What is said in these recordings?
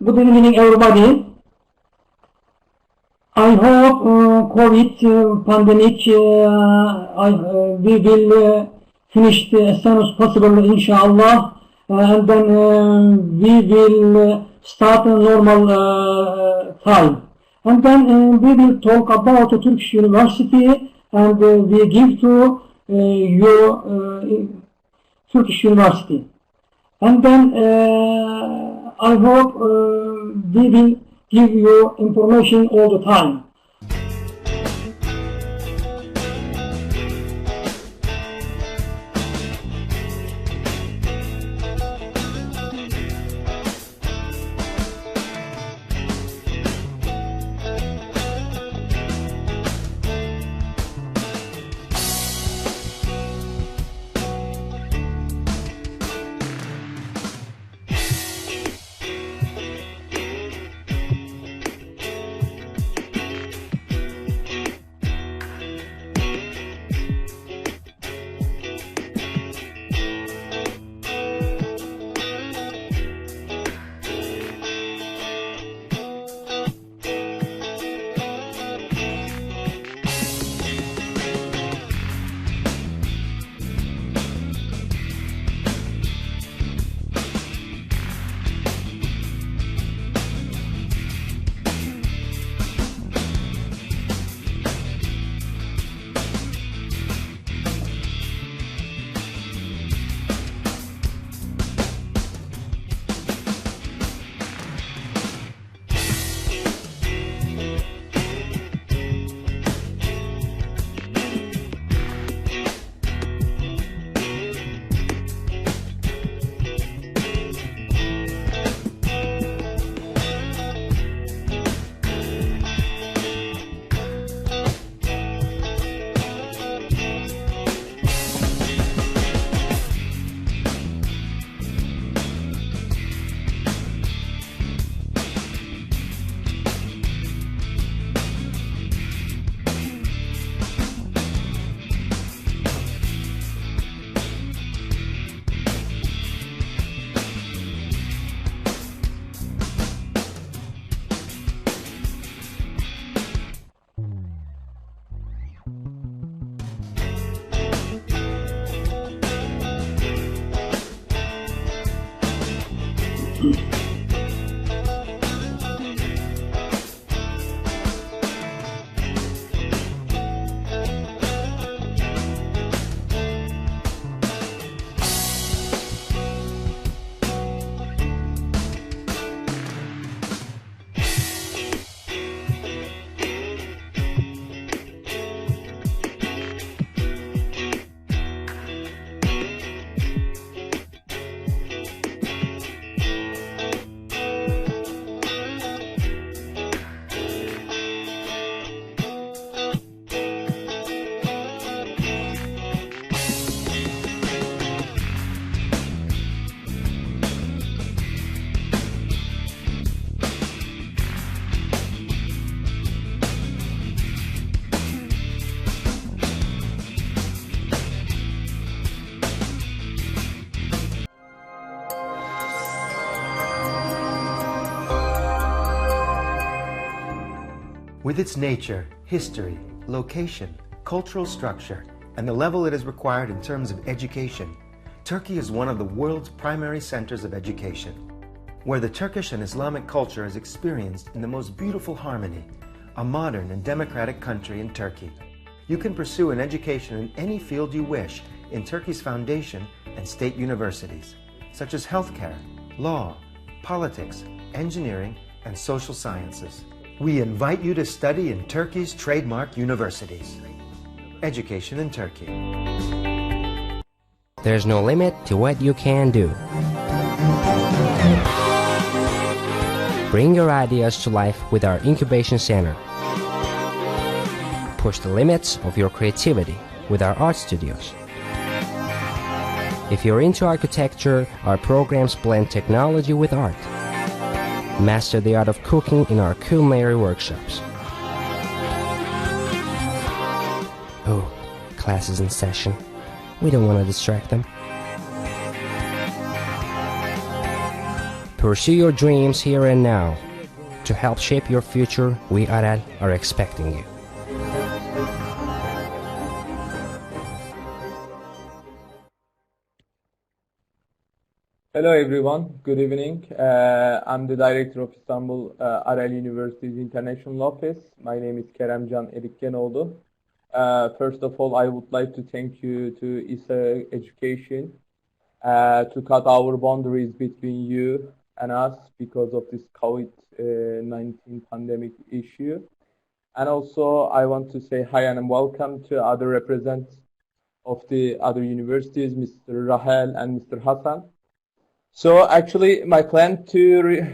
Good evening, everybody. I hope COVID pandemic we will finish as soon as possible, inshallah, and then we will start a normal time. And then we will talk about the Turkish University, and we give to your Turkish University. And then I hope we will give you information all the time. With its nature, history, location, cultural structure, and the level it is required in terms of education, Turkey is one of the world's primary centers of education, where the Turkish and Islamic culture is experienced in the most beautiful harmony, a modern and democratic country in Turkey. You can pursue an education in any field you wish in Turkey's foundation and state universities, such as healthcare, law, politics, engineering, and social sciences. We invite you to study in Turkey's trademark universities. Education in Turkey. There's no limit to what you can do. Bring your ideas to life with our incubation center. Push the limits of your creativity with our art studios. If you're into architecture, our programs blend technology with art. Master the art of cooking in our culinary workshops. Oh, class is in session. We don't want to distract them. Pursue your dreams here and now. To help shape your future, we Arel are expecting you. Hello everyone, good evening. I'm the director of İstanbul Arel University's International Office. My name is Keremcan Erikkenoğlu. First of all, I would like to thank you to ISA Education to cut our boundaries between you and us because of this COVID-19 pandemic issue. And also, I want to say hi and welcome to other representatives of the other universities, Mr. Rahel and Mr. Hassan. So actually, my plan to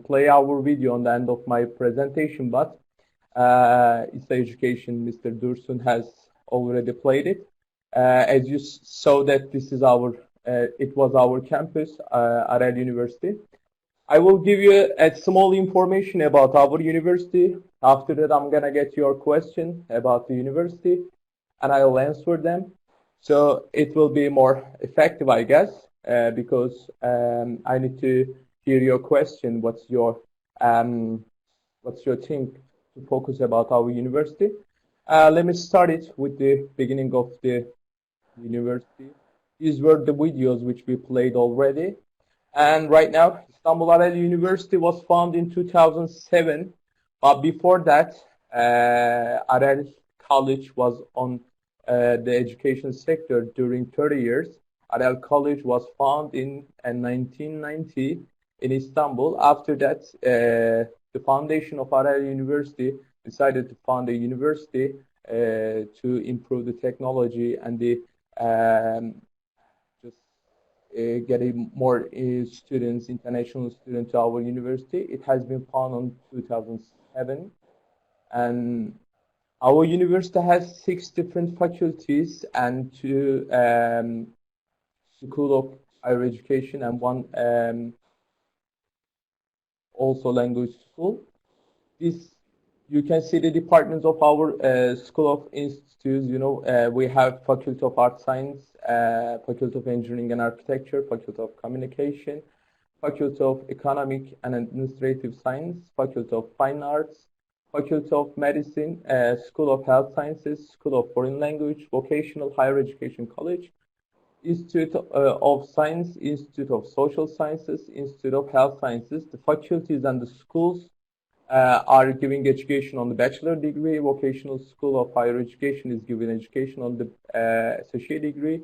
play our video on the end of my presentation, but ISA Education, Mr. Dursun has already played it. As you saw that this is our, it was our campus, Arel University. I will give you a small information about our university. After that, I'm gonna get your question about the university, and I will answer them. So it will be more effective, I guess. Because I need to hear your question. What's your thing to focus about our university? Let me start it with the beginning of the university. These were the videos which we played already. And right now, İstanbul Arel University was founded in 2007. But before that, Arel College was on the education sector during 30 years. Arel College was founded in 1990 in Istanbul. After that, the foundation of Arel University decided to found a university to improve the technology and the getting more students, international students to our university. It has been founded in 2007, and our university has 6 different faculties and 2 School of Higher Education and 1 also language school. This, you can see the departments of our School of Institutes. You know, we have Faculty of Art Science, Faculty of Engineering and Architecture, Faculty of Communication, Faculty of Economic and Administrative Science, Faculty of Fine Arts, Faculty of Medicine, School of Health Sciences, School of Foreign Language, Vocational Higher Education College, Institute of Science, Institute of Social Sciences, Institute of Health Sciences. The faculties and the schools are giving education on the bachelor degree. Vocational School of Higher Education is giving education on the associate degree.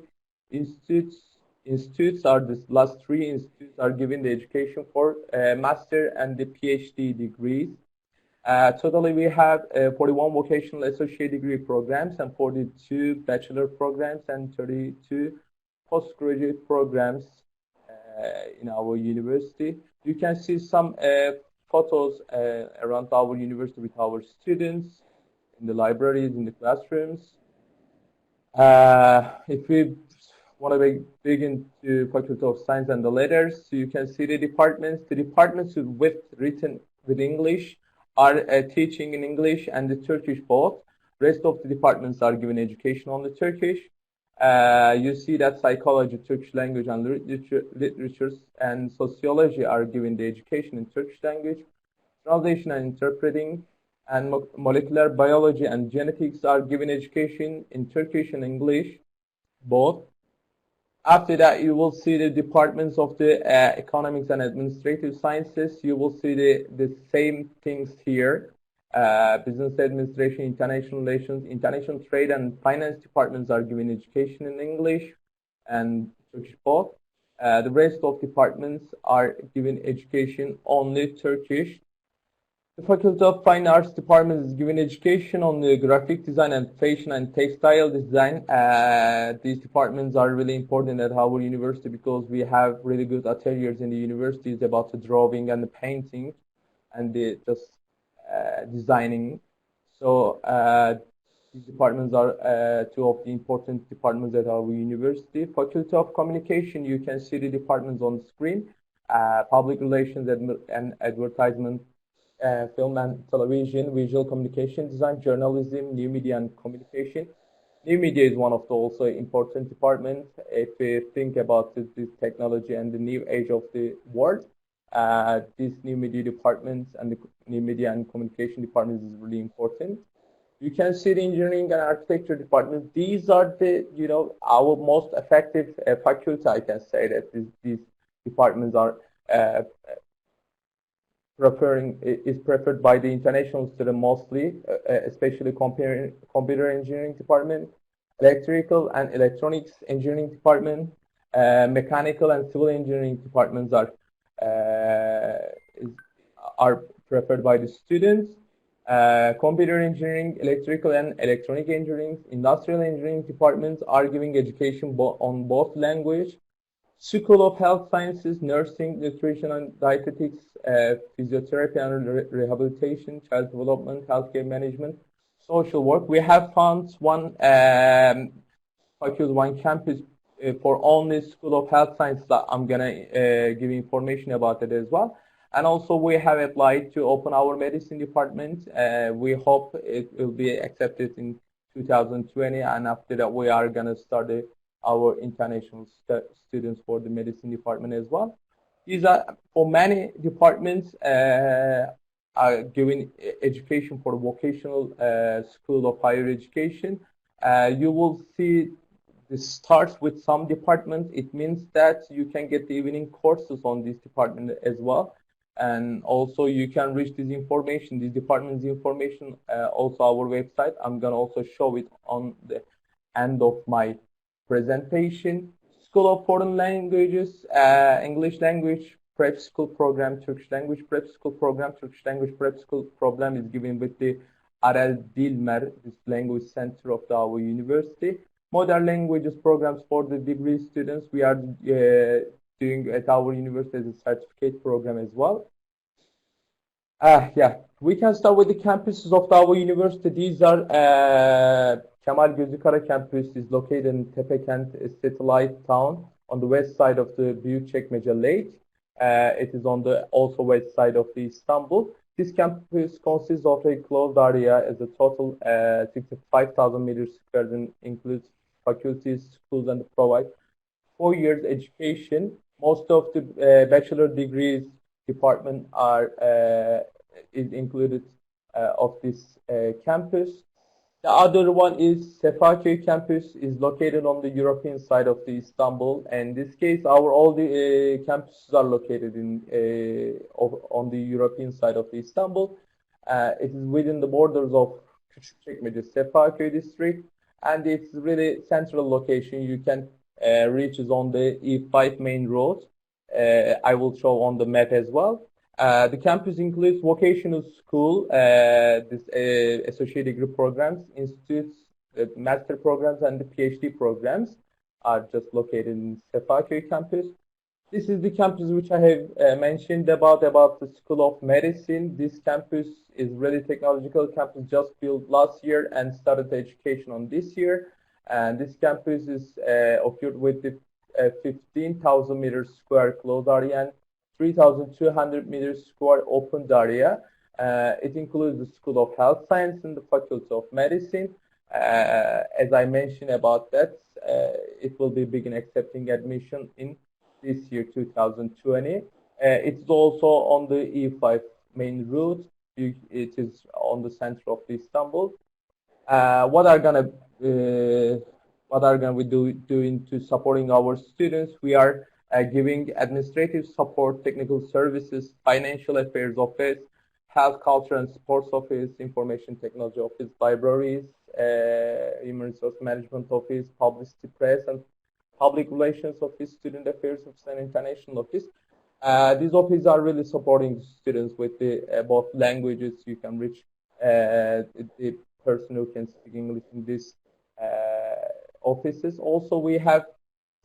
Institutes are the last 3 institutes are giving the education for master and the PhD degrees. Totally, we have 41 vocational associate degree programs and 42 bachelor programs and 32 postgraduate programs in our university. You can see some photos around our university with our students in the libraries, in the classrooms. If we want to dig into Faculty of Science and the letters, so you can see the departments. The departments with written with English are teaching in English and the Turkish both. Rest of the departments are given education on the Turkish. You see that psychology, Turkish language and literature and sociology are given the education in Turkish language. Translation and interpreting and molecular biology and genetics are given education in Turkish and English, both. After that, you will see the departments of the economics and administrative sciences. You will see the same things here. Business administration, international relations, international trade and finance departments are given education in English and Turkish both. The rest of departments are given education only Turkish. The Faculty of Fine Arts department is given education on the graphic design and fashion and textile design. These departments are really important at our university because we have really good ateliers in the universities about the drawing and the painting and the designing. So these departments are 2 of the important departments at our university. Faculty of Communication, you can see the departments on the screen. Public Relations and Advertisement, Film and Television, Visual Communication Design, Journalism, New Media and Communication. New media is one of the also important departments if we think about the technology and the new age of the world. This new media department and the new media and communication department is really important. You can see the engineering and architecture departments. These are the, our most effective faculty. I can say that these departments are preferred by the international student mostly, especially computer engineering department, electrical and electronics engineering department, mechanical and civil engineering departments are preferred by the students. Computer engineering, electrical and electronic engineering, industrial engineering departments are giving education on both language. School of Health Sciences, Nursing, Nutrition and Dietetics, Physiotherapy and Rehabilitation, Child Development, Healthcare Management, Social Work. We have found one faculty, one campus for only School of Health Sciences. I'm gonna give information about it as well. And also we have applied to open our medicine department. We hope it will be accepted in 2020, and after that we are gonna start our international students for the medicine department as well. These are for many departments are giving education for vocational school of higher education. You will see this starts with some departments. It means that you can get the evening courses on this department as well. And also you can reach this information, this department's information, also our website. I'm gonna also show it on the end of my presentation. School of Foreign Languages, English language prep school program, Turkish language prep school program, Turkish language prep school program is given with the Arel Dilmer, this language center of our university. Modern languages programs for the degree students, we are doing at our university as a certificate program as well. Yeah, we can start with the campuses of our university. These are Kemal Gözükara campus is located in Tepekent, a satellite town on the west side of the Büyükçekmece Lake. It is on the also west side of the Istanbul. This campus consists of a closed area as a total 65,000 meters squared and includes faculties, schools, and provide 4 years education. Most of the bachelor degrees department are is included of this campus. The other one is Sefaköy campus is located on the European side of the Istanbul. And in this case, all the campuses are located in on the European side of the Istanbul. It is within the borders of Küçükçekmece Sefaköy district, and it's really central location. You can reach is on the E5 main road. I will show on the map as well. The campus includes vocational school, associate degree programs, institutes, master programs, and the PhD programs are just located in Sefaköy campus. This is the campus which I have mentioned about the School of Medicine. This campus is really technological campus, just built last year and started education on this year. And this campus is occurred with the 15,000 meters square closed area and 3,200 meters square open area. It includes the School of Health Science and the Faculty of Medicine. As I mentioned about that, it will be begin accepting admission in this year, 2020. It's also on the E5 main route. It is on the center of Istanbul. What are we doing to supporting our students? We are giving administrative support, technical services, financial affairs office, health, culture and sports office, information technology office, libraries, human resource management office, publicity press and public relations office, student affairs office and international office. These offices are really supporting students with the both languages. You can reach the person who can speak English in these offices. Also, we have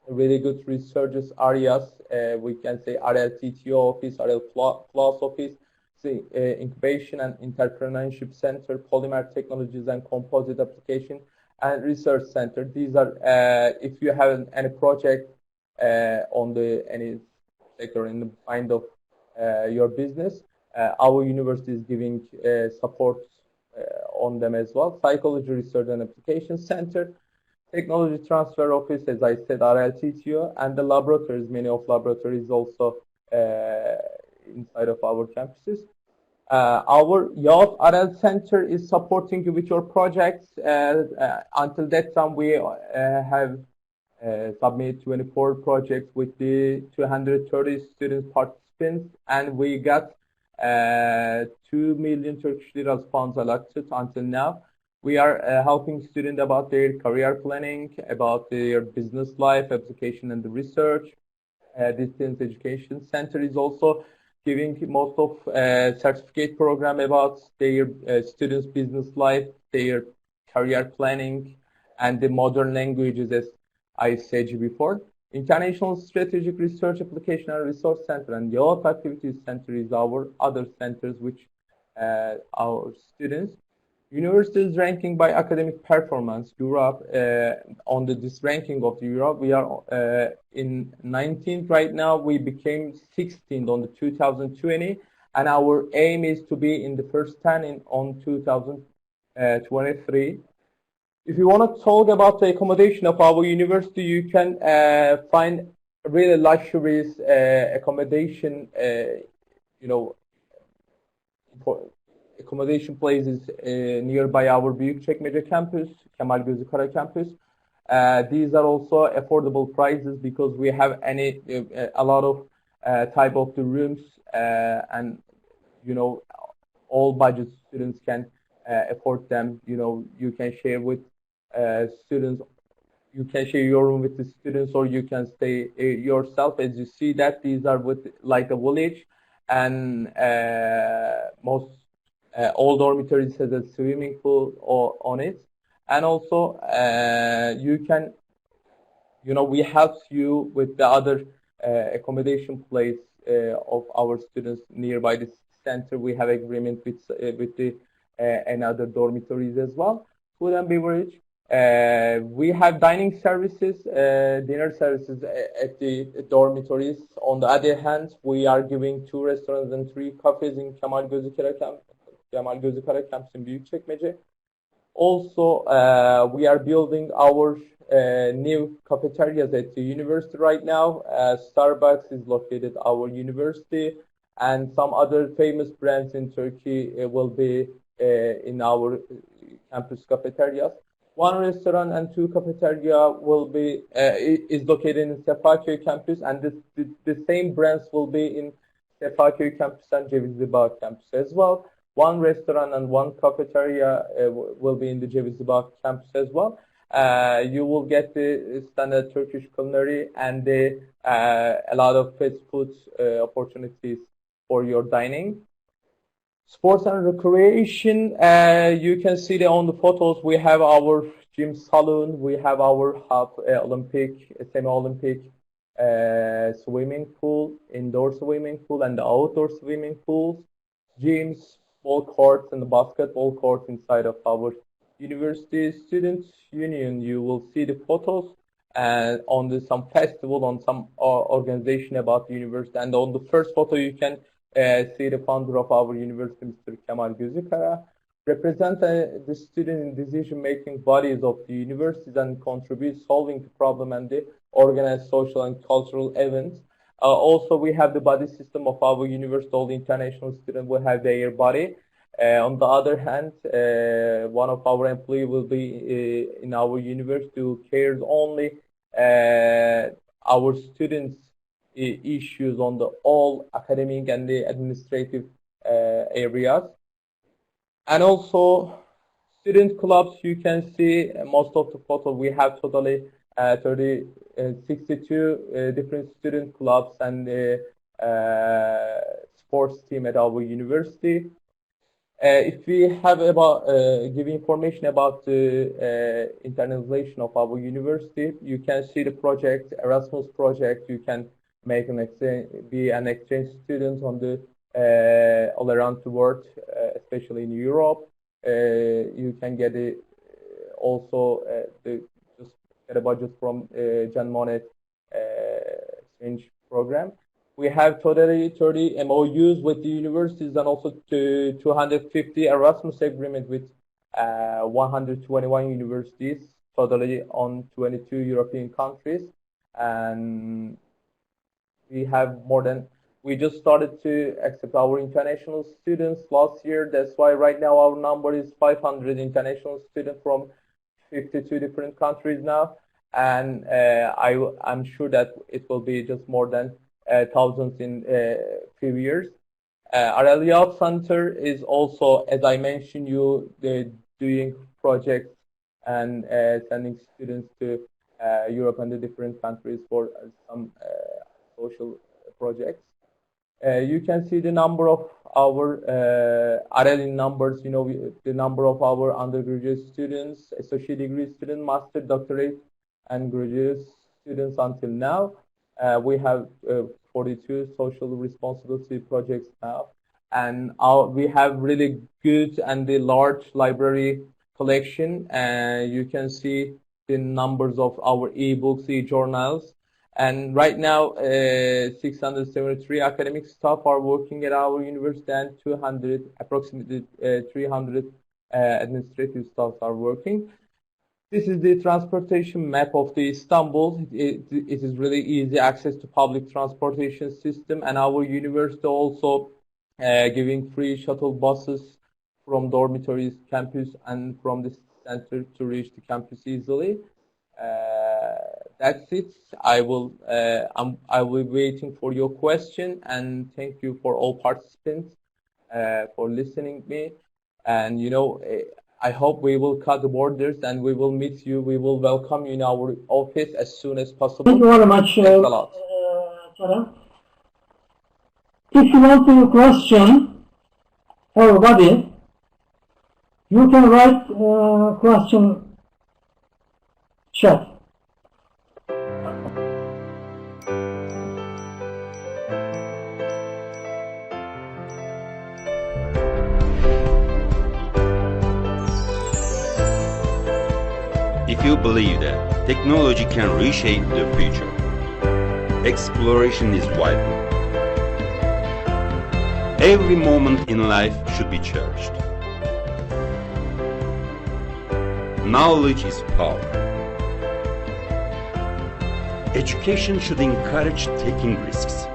really good research areas. We can say RLTTO office, RL Plus office, Incubation and Entrepreneurship Center, Polymer Technologies and Composite Application and Research Center. These are, if you have any project on any sector in the kind of your business, our university is giving support on them as well. Psychology Research and Application Center, Technology Transfer Office, as I said, RLTTO, and the laboratories. Many of laboratories also inside of our campuses. Our Youth RL Center is supporting you with your projects. Until that time, we have submitted 24 projects with the 230 student participants, and we got 2 million Turkish lira funds allotted until now. We are helping students about their career planning, about their business life, application and research. Distance Education Center is also giving most of certificate program about their students' business life, their career planning, and the modern languages, as I said before. International Strategic Research Application and Resource Center and Youth Activities Center is our other centers which our students. Universities ranking by academic performance, Europe, on this ranking of Europe, we are in 19th right now. We became 16th on the 2020, and our aim is to be in the first 10 on 2023. If you want to talk about the accommodation of our university, you can find really luxurious accommodation, accommodation places nearby our Büyükçekmece campus, Kemal Gözükara campus. These are also affordable prices because we have a lot of type of the rooms, and all budget students can afford them. You can share with students. You can share your room with the students, or you can stay yourself. As you see that these are with like a village, and most all dormitories has a swimming pool on it, and also you can, we help you with the other accommodation place of our students nearby this center. We have agreement with the another dormitories as well. Food and beverage. We have dining services, dinner services at the dormitories. On the other hand, we are giving 2 restaurants and 3 cafes in Kemal Gözükara campus in Büyükçekmece. Also, we are building our new cafeterias at the university right now. Starbucks is located at our university, and some other famous brands in Turkey will be in our campus cafeterias. 1 restaurant and 2 cafeteria will be is located in Sefaköy campus, and the same brands will be in Sefaköy campus and Cevizlibağ campus as well. 1 restaurant and 1 cafeteria will be in the Cevizlibağ campus as well. You will get the standard Turkish culinary and a lot of fast food opportunities for your dining. Sports and recreation, you can see that on the photos. We have our gym saloon, we have our Olympic, semi-Olympic swimming pool, indoor swimming pool, and the outdoor swimming pools, gyms, ball courts, and the basketball court inside of our university. Students union, you will see the photos on some festival, on some organization about the university, and on the first photo you can see the founder of our university, Mr. Kemal Gözükara, represent the student decision-making bodies of the universities and contribute solving the problem and the organized social and cultural events. Also, we have the body system of our university. All the international students will have their body. On the other hand, one of our employees will be in our university who cares only our students' issues on the all academic and the administrative areas. And also student clubs, you can see most of the photos. We have totally 62 different student clubs and sports team at our university. If we have about give information about the internationalization of our university, you can see the project, Erasmus project. You can make be an exchange student on the all around the world, especially in Europe. You can get also just get a budget from Jean Monnet exchange program. We have totally 30 MOUs with the universities and also 250 Erasmus agreement with 121 universities, totally on 22 European countries. And we have more than we just started to accept our international students last year. That's why right now our number is 500 international students from 52 different countries now. And I'm sure that it will be just more than thousands in a few years. Our Aliyah Center is also, as I mentioned, doing projects and sending students to Europe and the different countries for some social projects. You can see the number of our RL numbers, the number of our undergraduate students, associate degree students, master, doctorate, and graduate students until now. We have 42 social responsibility projects now, and we have really good and the large library collection. You can see the numbers of our e-books, e-journals. And right now, 673 academic staff are working at our university, and approximately 300 administrative staff are working. This is the transportation map of the Istanbul. It is really easy access to public transportation system, and our university also giving free shuttle buses from dormitories, campus, and from the center to reach the campus easily. That's it. I will be waiting for your question, and thank you for all participants for listening to me. And I hope we will cut the borders and we will meet you. We will welcome you in our office as soon as possible. Thank you very much. Thanks a lot. Kerem. If you want to question everybody, you can write question chat. If you believe that technology can reshape the future, exploration is vital. Every moment in life should be cherished. Knowledge is power. Education should encourage taking risks.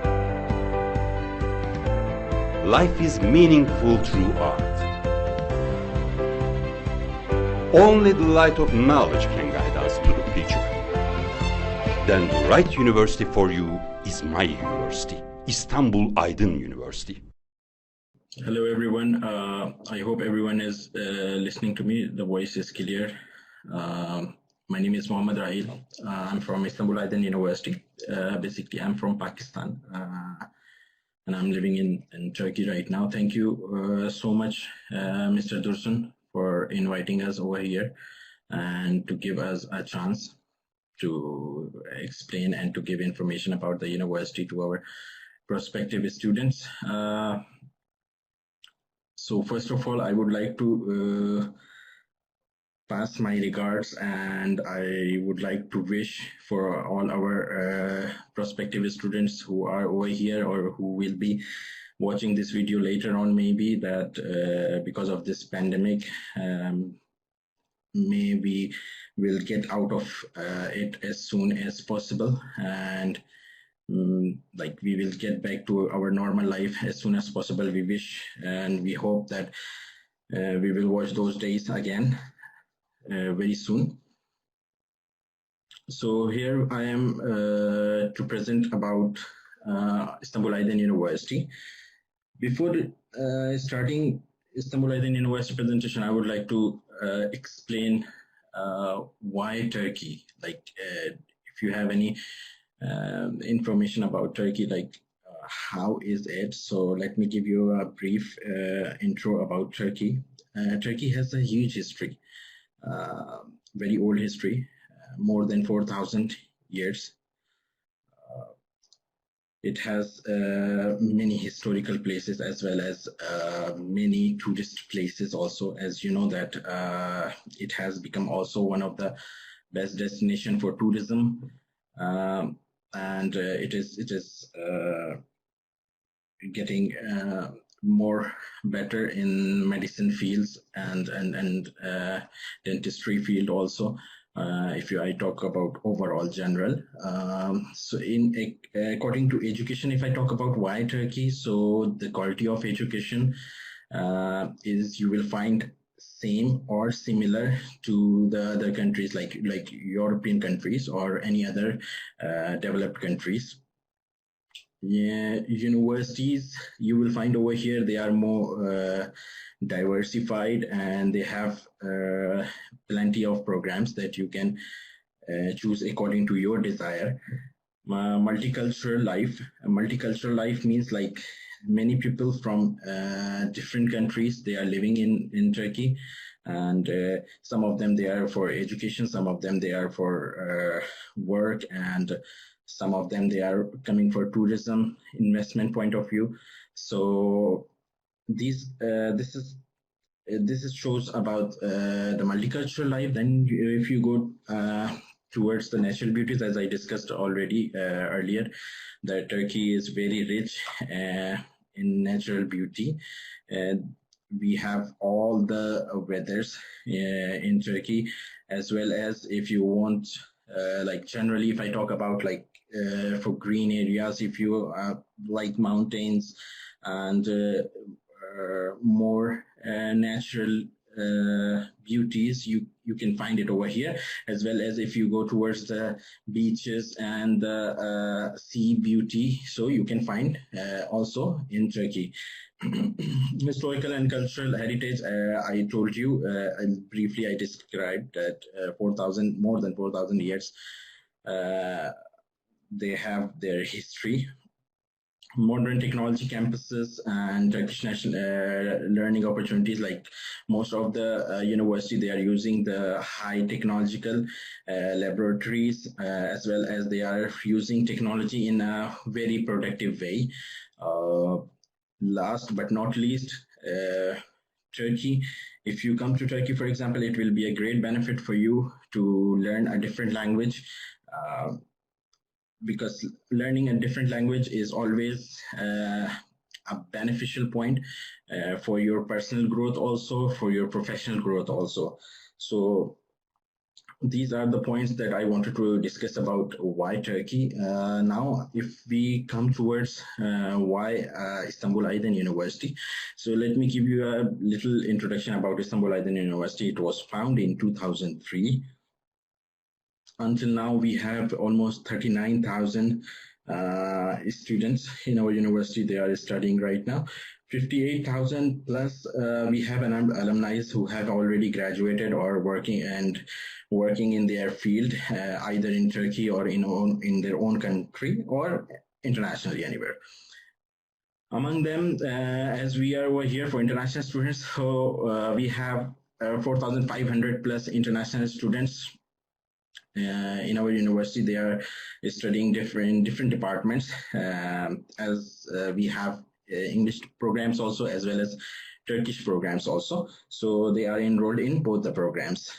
Life is meaningful through art. Only the light of knowledge can guide us to the future. Then the right university for you is my university, İstanbul Aydın University. Hello everyone, I hope everyone is listening to me. The voice is clear. My name is Mohammad Rahil. I'm from İstanbul Aydın University. Basically, I'm from Pakistan and I'm living in Turkey right now. Thank you so much, Mr. Dursun, for inviting us over here and to give us a chance to explain and to give information about the university to our prospective students. So first of all, I would like to pass my regards, and I would like to wish for all our prospective students who are over here or who will be watching this video later on, maybe, that because of this pandemic, maybe we'll get out of it as soon as possible, and like we will get back to our normal life as soon as possible. We wish and we hope that we will watch those days again very soon. So here I am to present about İstanbul Aydın University. Before starting İstanbul Aydın University presentation, I would like to explain why Turkey. Like, if you have any information about Turkey, like how is it? So let me give you a brief intro about Turkey. Turkey has a huge history, very old history, more than 4,000 years. It has many historical places as well as many tourist places also. As you know that it has become also one of the best destination for tourism, and it is getting more better in medicine fields and dentistry field also. I talk about overall general. So according to education, if I talk about why Turkey, so the quality of education is you will find same or similar to the other countries like European countries or any other developed countries. Yeah, universities you will find over here, they are more diversified, and they have plenty of programs that you can choose according to your desire. Multicultural life means like many people from different countries, they are living in Turkey, and some of them they are for education, some of them they are for work, and some of them they are coming for tourism investment point of view. So this shows about the multicultural life. Then if you go towards the natural beauties, as I discussed already earlier, that Turkey is very rich in natural beauty. We have all the weathers in Turkey, as well as if you want, like generally, if I talk about like for green areas, if you like mountains and more natural beauties, you can find it over here, as well as if you go towards the beaches and the sea beauty, so you can find also in Turkey. Historical and cultural heritage, I told you briefly, I described that more than 4,000 years they have their history. Modern technology campuses and Turkish national learning opportunities, like most of the university, they are using the high technological laboratories, as well as they are using technology in a very productive way. Last but not least, Turkey. If you come to Turkey, for example, it will be a great benefit for you to learn a different language, because learning a different language is always a beneficial point for your personal growth, also for your professional growth also. So these are the points that I wanted to discuss about why Turkey. Now, if we come towards why İstanbul Aydın University, so let me give you a little introduction about İstanbul Aydın University. It was founded in 2003. Until now, we have almost 39,000 students in our university. They are studying right now. 58,000 plus we have an alumni who have already graduated or working in their field, either in Turkey or in their own country or internationally anywhere. Among them, as we are over here for international students, so we have 4,500 plus international students in our university. They are studying different departments, as we have English programs also, as well as Turkish programs also. So they are enrolled in both the programs.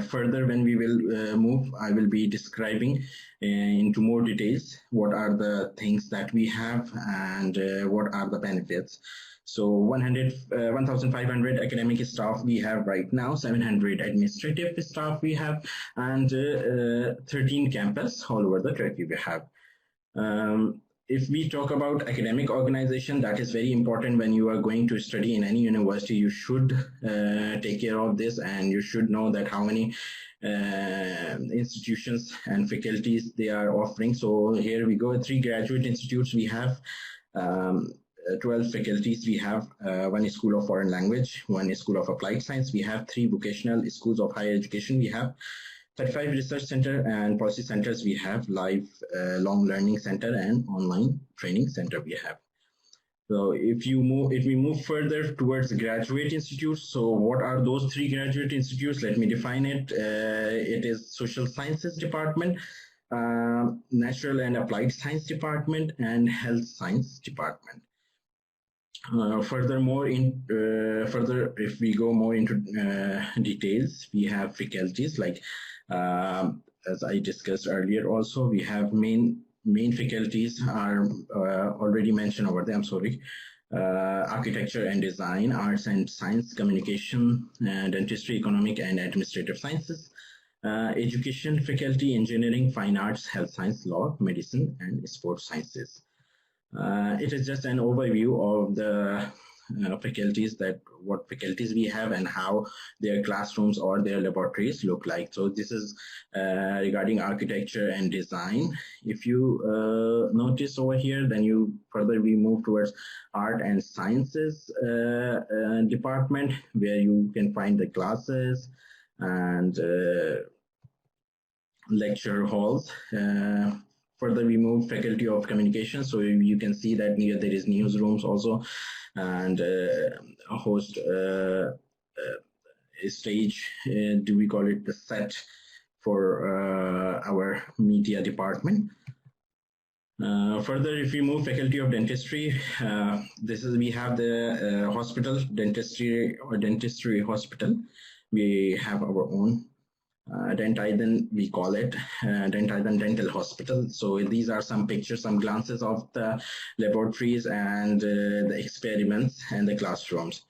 Further, when we will move, I will be describing into more details what are the things that we have and what are the benefits. So 1,500 academic staff we have right now, 700 administrative staff we have, and 13 campus all over the Turkey we have. If we talk about academic organization, that is very important when you are going to study in any university. You should take care of this, and you should know that how many institutions and faculties they are offering. So here we go, 3 graduate institutes we have, 12 faculties we have, 1 school of foreign language, 1 school of applied science, we have 3 vocational schools of higher education, we have 35 research center and policy centers, we have long learning center and online training center we have. So if we move further towards graduate institutes, so what are those 3 graduate institutes? Let me define it. It is social sciences department, natural and applied science department, and health science department. Furthermore, if we go more into details, we have faculties like, as I discussed earlier, also we have main faculties are already mentioned over there. I'm sorry. Architecture and design, arts and science, communication, dentistry, economic and administrative sciences, education, faculty, engineering, fine arts, health science, law, medicine, and sports sciences. It is just an overview of the faculties, that what faculties we have and how their classrooms or their laboratories look like. So this is regarding architecture and design. If you notice over here, then we move towards art and sciences department, where you can find the classes and lecture halls. Further, we move faculty of communication. So you can see that here there is newsrooms also, and host a stage. Do we call it the set for our media department? Further, if we move faculty of dentistry, we have the hospital, dentistry hospital. We have our own. Dentiden, we call it Dentiden Dental Hospital. So these are some pictures, some glances of the laboratories and the experiments and the classrooms.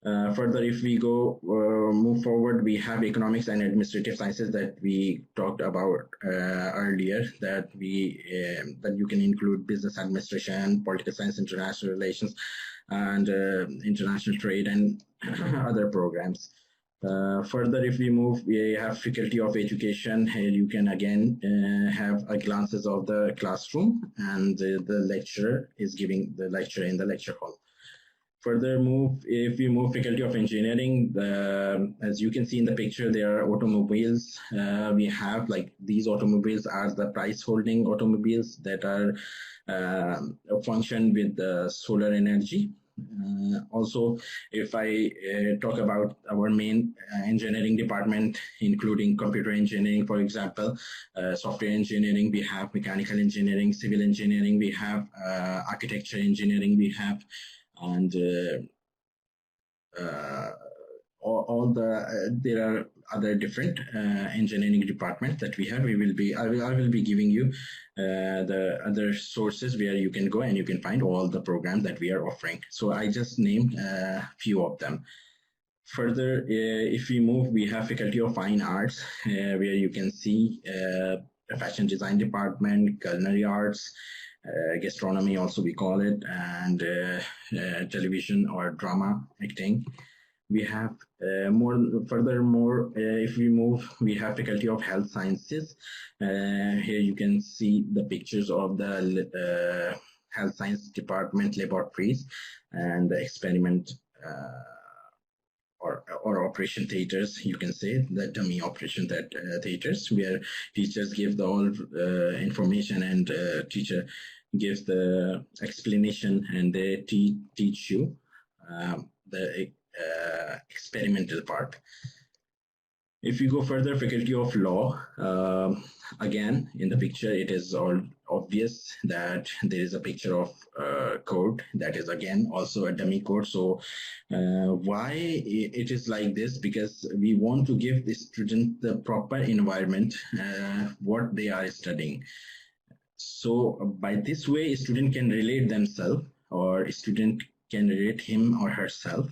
Further, if we move forward, we have economics and administrative sciences that we talked about earlier, that you can include business administration, political science, international relations, and international trade, and other programs. Further, if we move, we have faculty of education. Here you can again have a glances of the classroom, and the lecturer is giving the lecture in the lecture hall. Further if we move faculty of engineering, as you can see in the picture, there are automobiles. We have, like, these automobiles are the price holding automobiles that are function with the solar energy. Also, if I talk about our main engineering department, including computer engineering, for example, software engineering, we have mechanical engineering, civil engineering, we have architecture engineering, we have, and there are other different engineering departments that we have. I will be giving you the other sources where you can go and you can find all the programs that we are offering. So I just named a few of them. Further, if we move, we have faculty of fine arts, where you can see a fashion design department, culinary arts, gastronomy also we call it, and television or drama acting. We have furthermore, if we move, we have faculty of health sciences. Here you can see the pictures of the health science department laboratories and the experiment or operation theaters. You can say the dummy operation theaters, where teachers give the all information, and teacher gives the explanation, and they teach you the experimental part. If you go further, faculty of law, again in the picture it is all obvious that there is a picture of code that is again also a dummy code. So why it is like this? Because we want to give the student the proper environment what they are studying. So by this way, a student can relate themselves, or a student can relate him or herself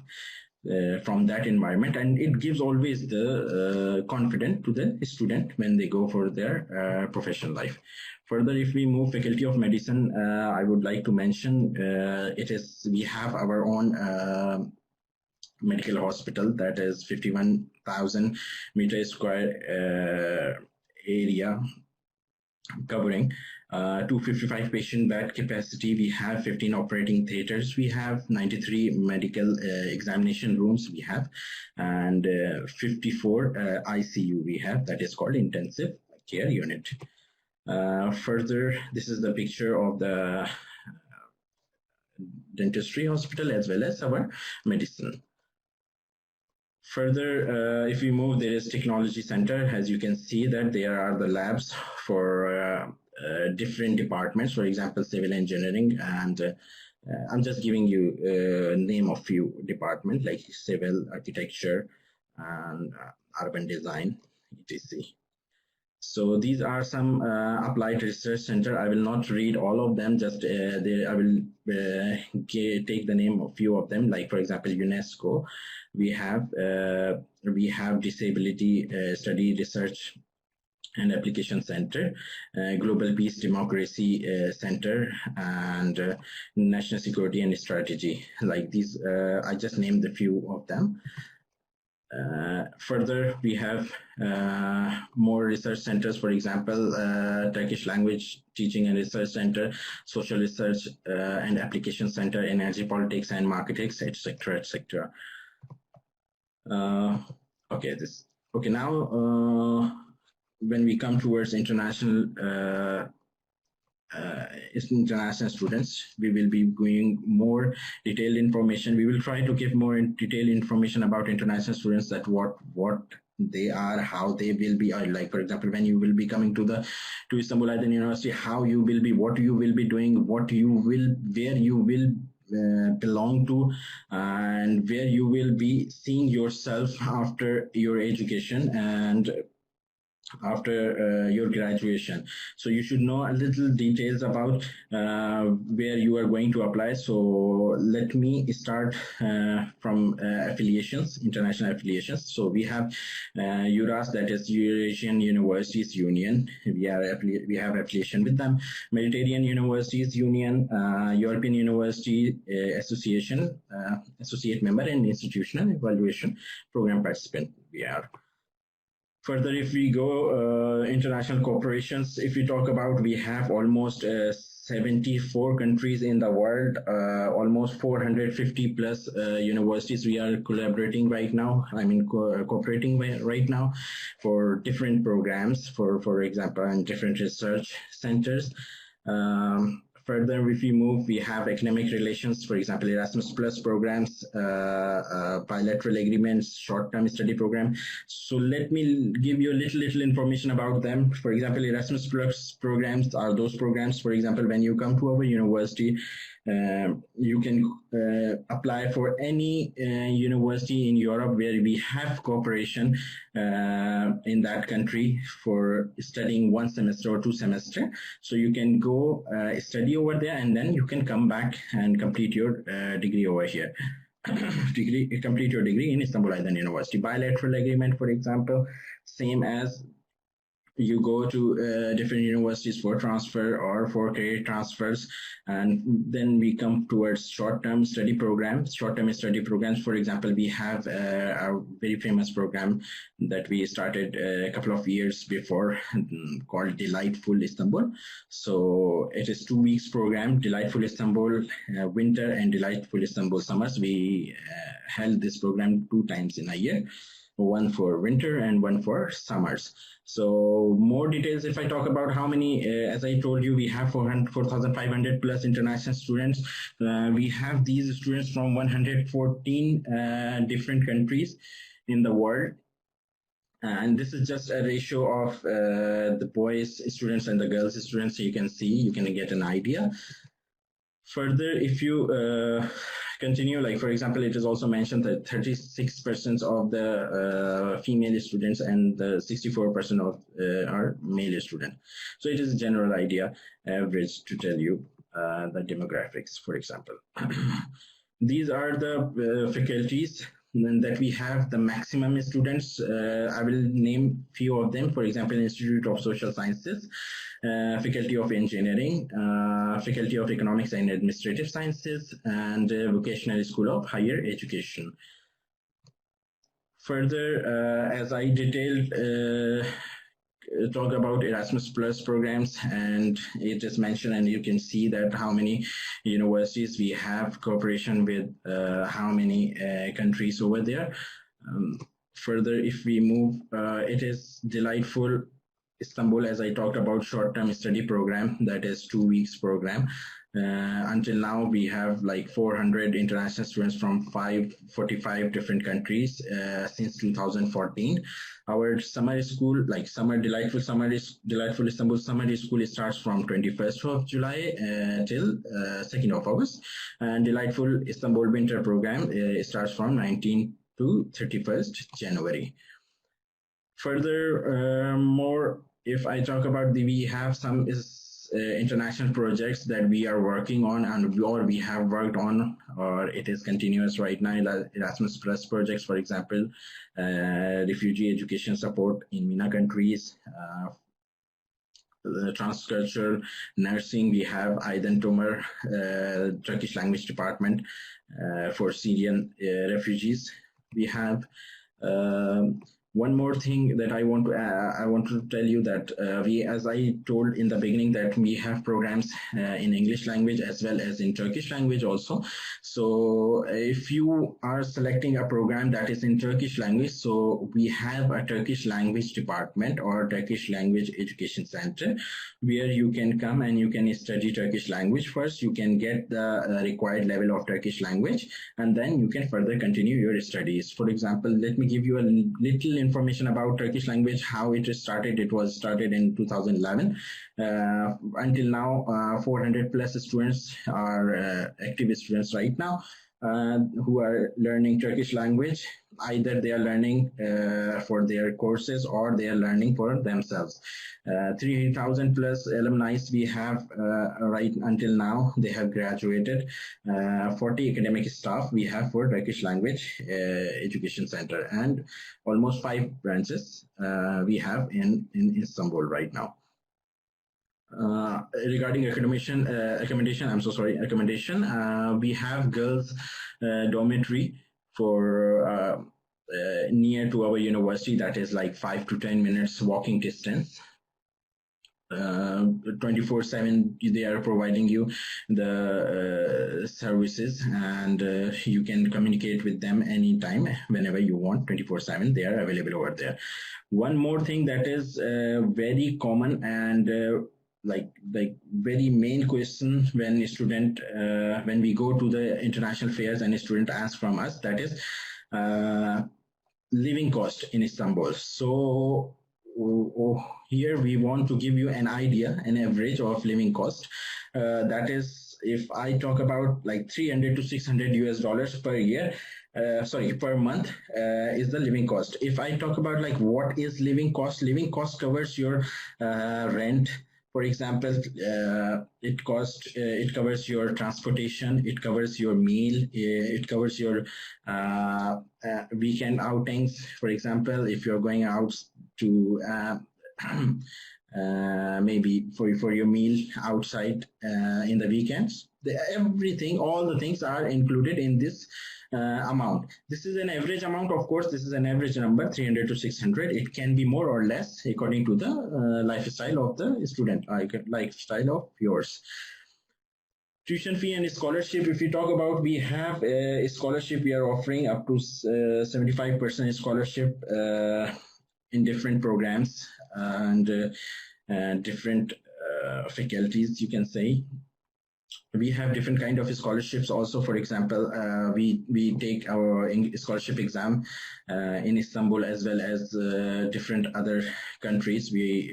from that environment, and it gives always the confidence to the student when they go for their professional life. Further, if we move faculty of medicine, I would like to mention we have our own medical hospital that is 51,000 meter square area, covering 255 patient bed capacity. We have 15 operating theaters. We have 93 medical examination rooms. We have, and 54 ICU. We have, that is called intensive care unit. Further, this is the picture of the dentistry hospital as well as our medicine. Further, if we move, there is technology center. As you can see that there are the labs for different departments, for example, civil engineering, and I'm just giving you name of few departments like civil, architecture, and urban design, etc. So these are some applied research center. I will not read all of them. Just I will take the name of a few of them. Like for example, UNESCO. We have Disability Study Research and Application Center, Global Peace Democracy Center, and National Security and Strategy. Like these, I just named a few of them. Further, we have more research centers, for example, Turkish Language Teaching and Research Center, Social Research and Application Center, Energy Politics and Marketics, etc., etc. Okay, now when we come towards international students, we will be going more detailed information. We will try to give more detailed information about international students, that what they are, how they will be, or like for example, when you will be coming to Istanbul Aydın University, how you will be, what you will be doing, where you will belong to, and where you will be seeing yourself after your education and after your graduation. So you should know a little details about where you are going to apply. So let me start from affiliations, international affiliations. So we have EURAS, that is Eurasian Universities Union. We have affiliation with them. Mediterranean Universities Union, European University Association, associate member, and institutional evaluation program participant we are. Further, if we go international corporations, if we talk about, we have almost 74 countries in the world, almost 450 plus universities we are collaborating right now. I mean, cooperating right now for different programs, for example, and different research centers. Further, if we move, we have economic relations, for example, Erasmus Plus programs, bilateral agreements, short-term study program. So let me give you a little information about them. For example, Erasmus Plus programs are those programs, for example, when you come to our university, you can apply for any university in Europe where we have cooperation in that country for studying 1 semester or 2 semester. So you can go study over there, and then you can come back and complete your degree over here. Complete your degree in İstanbul Aydın University. Bilateral agreement, for example, same as you go to different universities for transfer or for career transfers. And then we come towards short-term study programs. Short-term study programs, for example, we have a very famous program that we started a couple of years before called Delightful Istanbul. So it is 2 weeks program, Delightful Istanbul winter and Delightful Istanbul summers. We held this program 2 times in a year, one for winter and one for summers. So more details, if I talk about how many, as I told you, we have 4,500 plus international students. We have these students from 114 different countries in the world. And this is just a ratio of the boys students and the girls students. So you can see, you can get an idea. Further, if you continue, like for example, it is also mentioned that 36% of the female students and 64% of are male students. So it is a general idea, average, to tell you the demographics, for example. These are the faculties that we have the maximum students. I will name few of them. For example, Institute of Social Sciences, Faculty of Engineering, Faculty of Economics and Administrative Sciences, and Vocational School of Higher Education. Further, as I detailed, talk about Erasmus Plus programs, and it is mentioned, and you can see that how many universities we have cooperation with, how many countries over there. Further, if we move, it is Delightful Istanbul, as I talked about, short-term study program, that is 2 weeks program. Until now, we have like 400 international students from 45 different countries since 2014. Our summer school, like Delightful Istanbul Summer School, starts from 21st of July till 2nd of August. And Delightful Istanbul Winter Program starts from 19th to 31st January. Further, more if I talk about we have some international projects that we are working on, or we have worked on, or it is continuous right now. Erasmus Plus projects, for example, refugee education support in MENA countries, transcultural nursing. We have Aydın Tomer, Turkish language department for Syrian refugees. We have one more thing that I want to tell you that we, as I told in the beginning, that we have programs in English language as well as in Turkish language also. So if you are selecting a program that is in Turkish language, so we have a Turkish language department or Turkish language education center where you can come and you can study Turkish language first. You can get the required level of Turkish language, and then you can further continue your studies. For example, let me give you a little information about Turkish language, how it is started. It was started in 2011. Until now, 400 plus students are active students right now who are learning Turkish language. Either they are learning for their courses or they are learning for themselves. 3,000 plus alumni we have right until now. They have graduated. 40 academic staff we have for Turkish language education center, and almost 5 branches we have in Istanbul right now. Regarding accommodation, we have girls dormitory for near to our university, that is like 5 to 10 minutes walking distance. 24/7 they are providing you the services, and you can communicate with them anytime, whenever you want. 24/7 they are available over there. One more thing that is very common and like very main question when a student when we go to the international fairs and a student asks from us, that is living cost in Istanbul. So here we want to give you an idea, an average of living cost. That is, if I talk about like 300 to 600 US dollars per year, per month is the living cost. If I talk about like what is living cost covers your rent. For example, it covers your transportation, it covers your meal, it covers your weekend outings. For example, if you're going out to maybe for your meal outside in the weekends, everything, all the things are included in this amount. This is an average amount, of course. This is an average number, 300 to 600. It can be more or less according to the lifestyle of the student, lifestyle of yours. Tuition fee and scholarship, if we talk about, we have a scholarship we are offering up to 75% scholarship in different programs and different faculties, you can say. We have different kind of scholarships also. For example, we take our scholarship exam in Istanbul as well as different other countries. We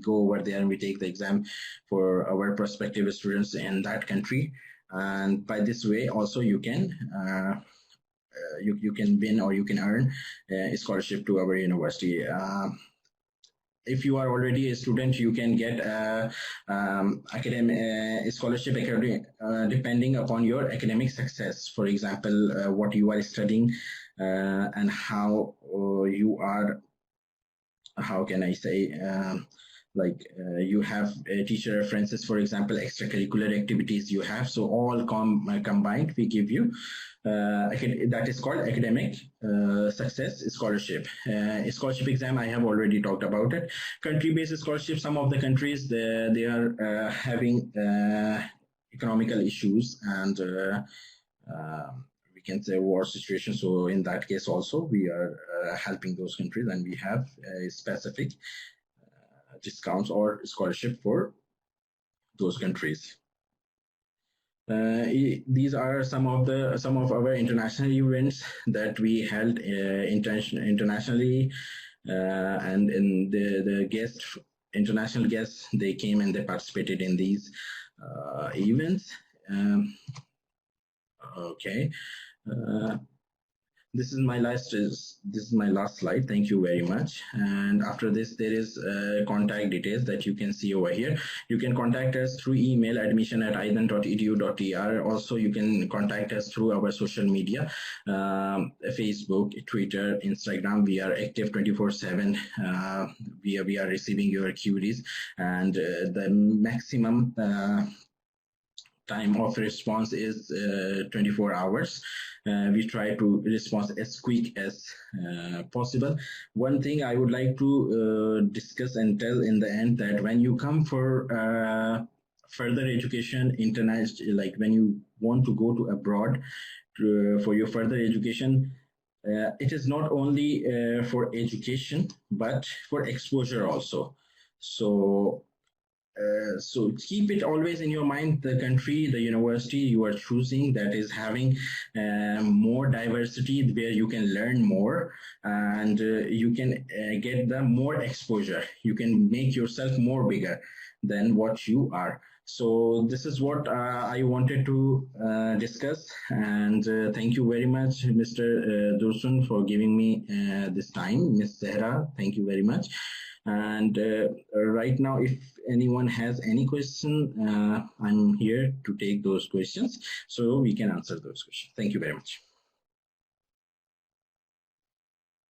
go over there and we take the exam for our prospective students in that country, and by this way also you can you can win or you can earn a scholarship to our university. If you are already a student, you can get academic scholarship depending upon your academic success. For example, what you are studying and how you are, how can I say, you have teacher references, for example, extracurricular activities you have. So all combined, we give you that is called academic success scholarship. Scholarship exam, I have already talked about it. Country-based scholarship, some of the countries, they are having economical issues and we can say war situation. So in that case also, we are helping those countries, and we have specific discounts or scholarship for those countries. These are some of our international events that we held internationally, and in the international guests, they came and they participated in these events. Okay. this is my last slide. Thank you very much. And after this, there is contact details that you can see over here. You can contact us through email, admission@aydin.edu.tr. Also, you can contact us through our social media, Facebook, Twitter, Instagram. We are active 24/7. We are receiving your queries, and the maximum time of response is 24 hours. We try to respond as quick as possible. One thing I would like to discuss and tell in the end, that when you come for further education, international, like when you want to go to abroad for your further education, it is not only for education, but for exposure also. So keep it always in your mind, the country, the university you are choosing that is having more diversity, where you can learn more, and you can get the more exposure. You can make yourself more bigger than what you are. So this is what I wanted to discuss, and thank you very much, Mr. Dursun, for giving me this time. Ms. Zehra, thank you very much. And right now, if anyone has any question, I'm here to take those questions so we can answer those questions. Thank you very much.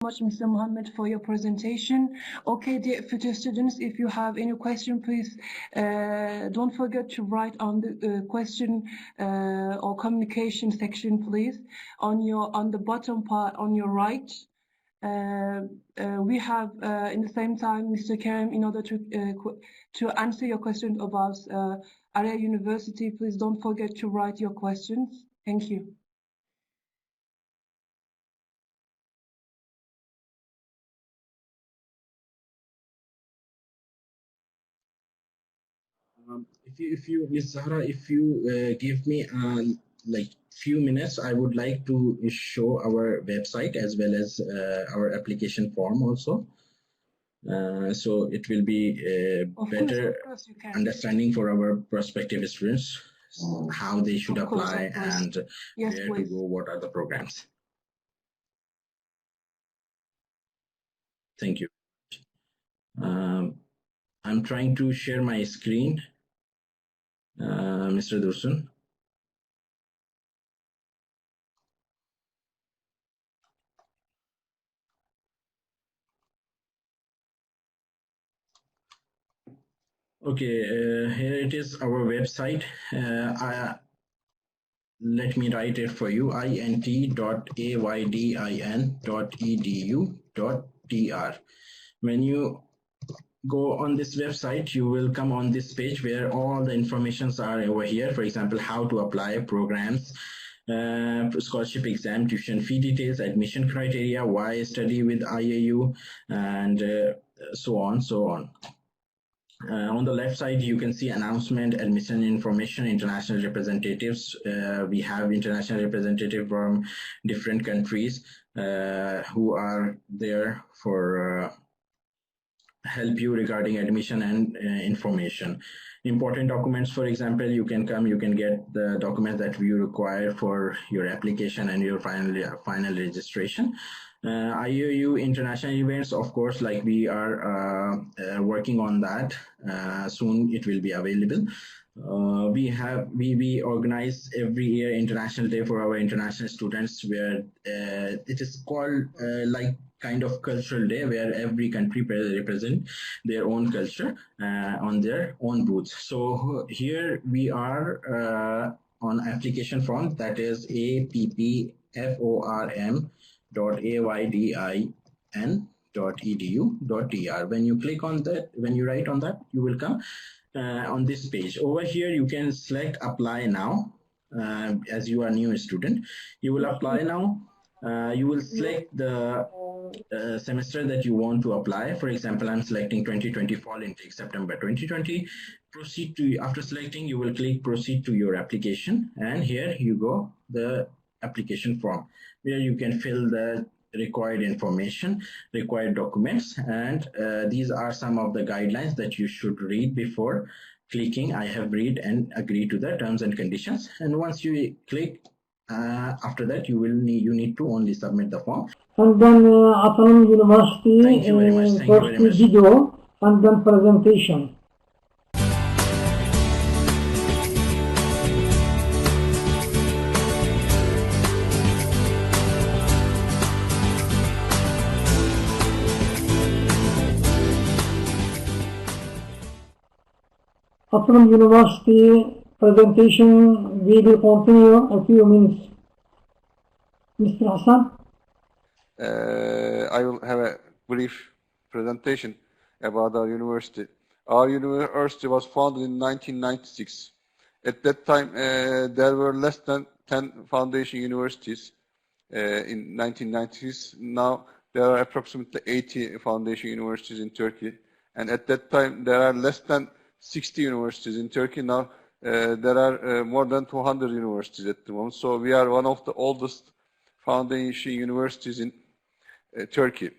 Much, Mr. Mohammed, for your presentation. Okay, dear future students, if you have any question, please don't forget to write on the question or communication section, please, on the bottom part on your right. We have in the same time Mr. Kerem, in order to answer your question about Arya University. Please don't forget to write your questions. Thank you. If you, Ms. Zahra, if you give me like few minutes, I would like to show our website as well as our application form also. So it will be a better understanding for our prospective students, how they should apply and yes, where please. to go, what are the programs. Thank you. I'm trying to share my screen, Mr. Dursun. Okay, here it is, our website. Let me write it for you, int.aydin.edu.tr. When you go on this website, you will come on this page where all the informations are over here. For example, how to apply, programs, scholarship exam, tuition fee details, admission criteria, why study with IAU, and so on. On the left side, you can see announcement, admission information, international representatives. We have international representatives from different countries who are there for help you regarding admission and information. Important documents, for example, you can get the documents that you require for your application and your final registration. IOU international events, of course, like we are working on that. Soon it will be available. We organize every year International Day for our international students, where it is called like kind of cultural day, where every country represent their own culture on their own booths. So here we are on application form, that is appform.aydin.edu.tr. When you click on that, when you write on that, you will come on this page. Over here, you can select apply now. As you are new student, you will apply now. You will select the semester that you want to apply. For example, I'm selecting 2020 fall intake, September 2020. Proceed to, after selecting, you will click proceed to your application, and here you go, the application form, where you can fill the required information, required documents, and these are some of the guidelines that you should read before clicking I have read and agree to the terms and conditions. And once you click After that, you need to only submit the form. And then Autonomous University Thank you very much. Thank you very first much. video and then presentation. Autonomous University presentation, we will continue a few minutes. Mr. Hassan? I will have a brief presentation about our university. Our university was founded in 1996. At that time, there were less than 10 foundation universities in 1990s. Now, there are approximately 80 foundation universities in Turkey. And at that time, there are less than 60 universities in Turkey. Now, there are more than 200 universities at the moment. So we are one of the oldest foundation universities in Turkey.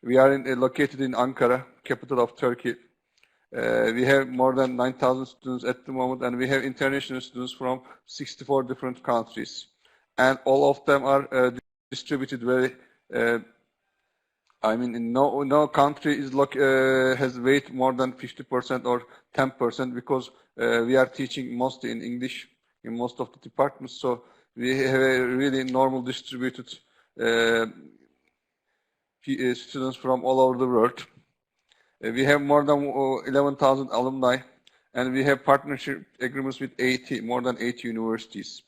We are located in Ankara, capital of Turkey. We have more than 9,000 students at the moment, and we have international students from 64 different countries. And all of them are distributed very, no country is has weight more than 50% or 10% because we are teaching mostly in English in most of the departments. So we have a really normal distributed students from all over the world. We have more than 11,000 alumni, and we have partnership agreements with more than 80 universities.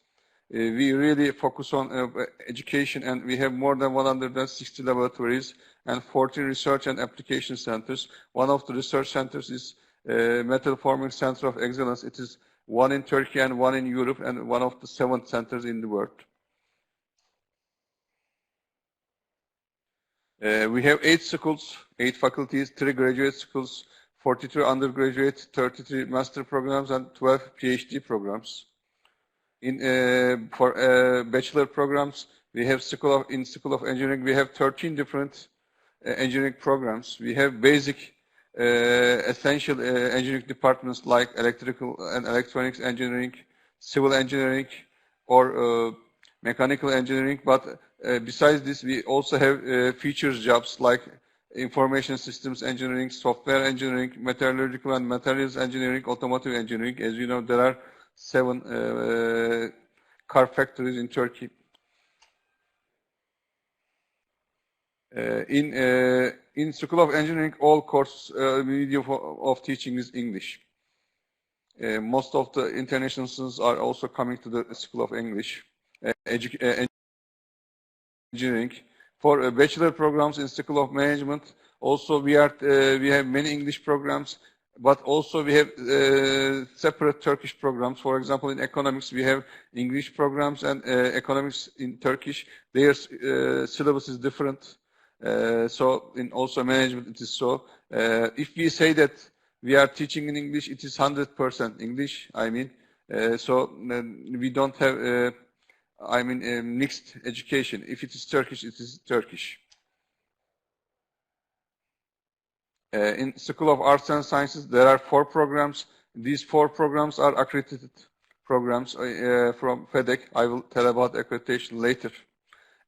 We really focus on education, and we have more than 160 laboratories and 14 research and application centers. One of the research centers is Metal Forming Center of Excellence. It is one in Turkey and one in Europe, and one of the 7 centers in the world. We have 8 schools, 8 faculties, 3 graduate schools, 42 undergraduate, 33 master programs, and 12 PhD programs. For bachelor programs, we have School of Engineering, we have 13 different engineering programs. We have basic, essential engineering departments like electrical and electronics engineering, civil engineering, or mechanical engineering. But besides this, we also have features jobs like information systems engineering, software engineering, metallurgical and materials engineering, automotive engineering. As you know, there are 7 car factories in Turkey. In School of Engineering, all course medium of teaching is English. Most of the international students are also coming to the School of English Engineering. For bachelor programs in School of Management, also we have many English programs, but also we have separate Turkish programs. For example, in economics, we have English programs and economics in Turkish. Their syllabus is different. So in also management, it is so. If we say that we are teaching in English, it is 100% English, so we don't have, mixed education. If it is Turkish, it is Turkish. In School of Arts and Sciences, there are 4 programs. These 4 programs are accredited programs from FEDEC. I will tell about accreditation later.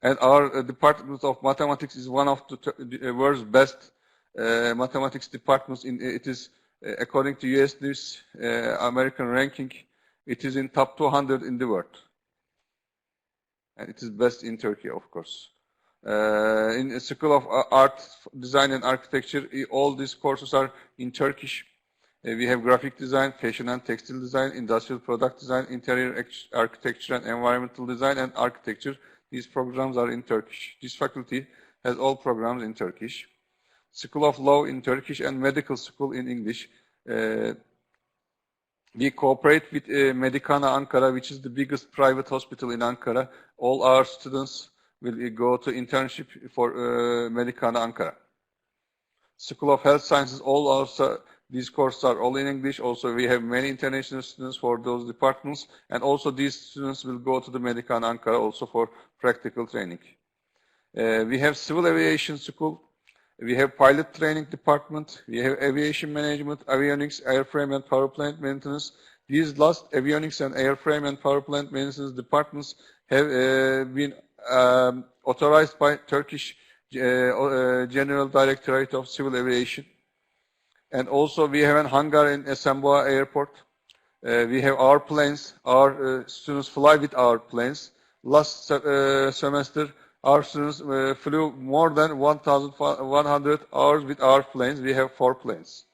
And our Department of Mathematics is one of the world's best mathematics departments. It is, according to US News American ranking, it is in top 200 in the world. And it is best in Turkey, of course. In the School of Art, Design and Architecture, all these courses are in Turkish. We have graphic design, fashion and textile design, industrial product design, interior architecture and environmental design, and architecture. These programs are in Turkish. This faculty has all programs in Turkish. School of Law in Turkish and Medical School in English. We cooperate with Medicana Ankara, which is the biggest private hospital in Ankara. All our students will go to internship for Medicana Ankara. School of Health Sciences, these courses are all in English. Also, we have many international students for those departments, and also these students will go to the Medicana Ankara also for practical training. We have Civil Aviation School. We have Pilot Training Department. We have Aviation Management, Avionics, Airframe and Power Plant Maintenance. These last avionics and airframe and power plant maintenance departments have been authorized by Turkish General Directorate of Civil Aviation. And also we have a hangar in İstanbul Airport. We have our planes. Our students fly with our planes. Last semester, our students flew more than 1,100 hours with our planes. We have 4 planes.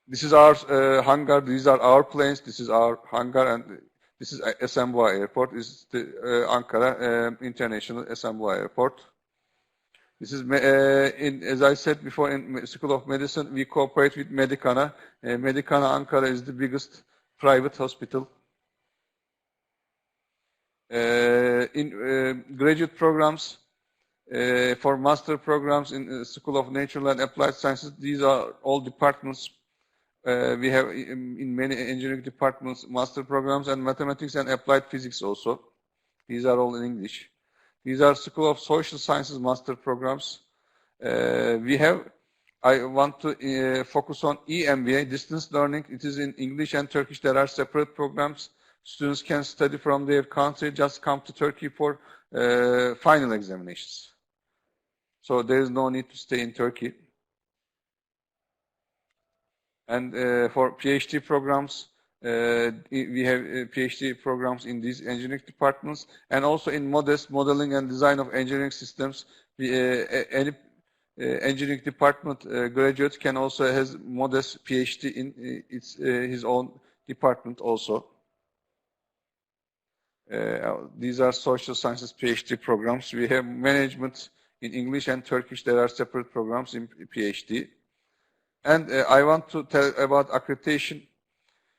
This is our hangar. These are our planes. This is our hangar, and this is İstanbul Airport. This is the Ankara International İstanbul Airport. This is, as I said before, in School of Medicine, we cooperate with Medicana. Medicana Ankara is the biggest private hospital. In graduate programs, for master programs in School of Natural and Applied Sciences, these are all departments. We have in many engineering departments master programs, and mathematics and applied physics also. These are all in English. These are School of Social Sciences master programs. I want to focus on EMBA, distance learning. It is in English and Turkish. There are separate programs. Students can study from their country, just come to Turkey for final examinations. So there is no need to stay in Turkey. And for PhD programs, we have PhD programs in these engineering departments, and also in modeling and design of engineering systems. Any engineering department graduate can also has modest PhD in his own department also. These are social sciences PhD programs. We have management in English and Turkish. There are separate programs in PhD. And I want to tell about accreditation.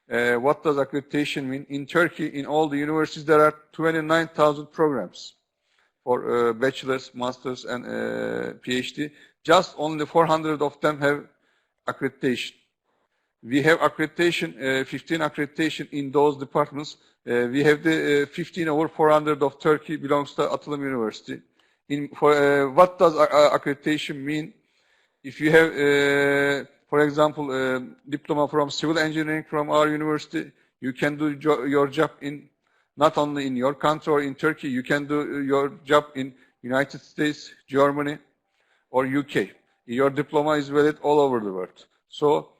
What does accreditation mean? In Turkey, in all the universities, there are 29,000 programs for bachelor's, master's, and PhD. Just only 400 of them have accreditation. We have accreditation, 15 accreditation in those departments. We have the 15/400 of Turkey belongs to Atılım University. What does accreditation mean? If you have, for example, diploma from civil engineering from our university, you can do your job in not only in your country or in Turkey. You can do your job in United States, Germany, or UK. Your diploma is valid all over the world. So,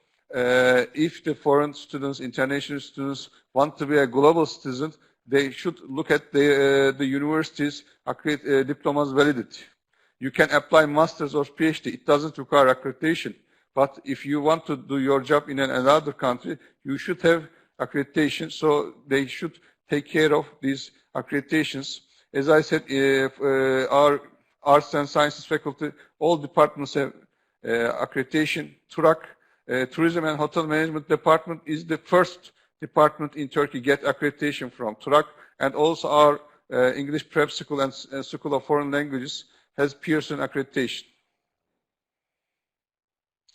if the foreign students, international students want to be a global citizen, they should look at the university's diploma's validity. You can apply master's or PhD. It doesn't require accreditation. But if you want to do your job in another country, you should have accreditation. So they should take care of these accreditations. As I said, our arts and sciences faculty, all departments have accreditation. TURAK, Tourism and Hotel Management Department, is the first department in Turkey get accreditation from TURAK. And also our English Prep School and School of Foreign Languages has Pearson accreditation.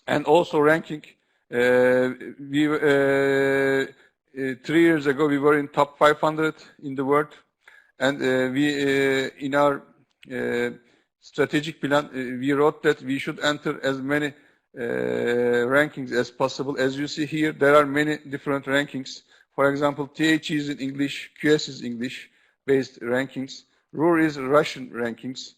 And also ranking. 3 years ago, we were in top 500 in the world. And in our strategic plan, we wrote that we should enter as many rankings as possible. As you see here, there are many different rankings. For example, TH is in English, QS is English-based rankings, RUR is Russian rankings,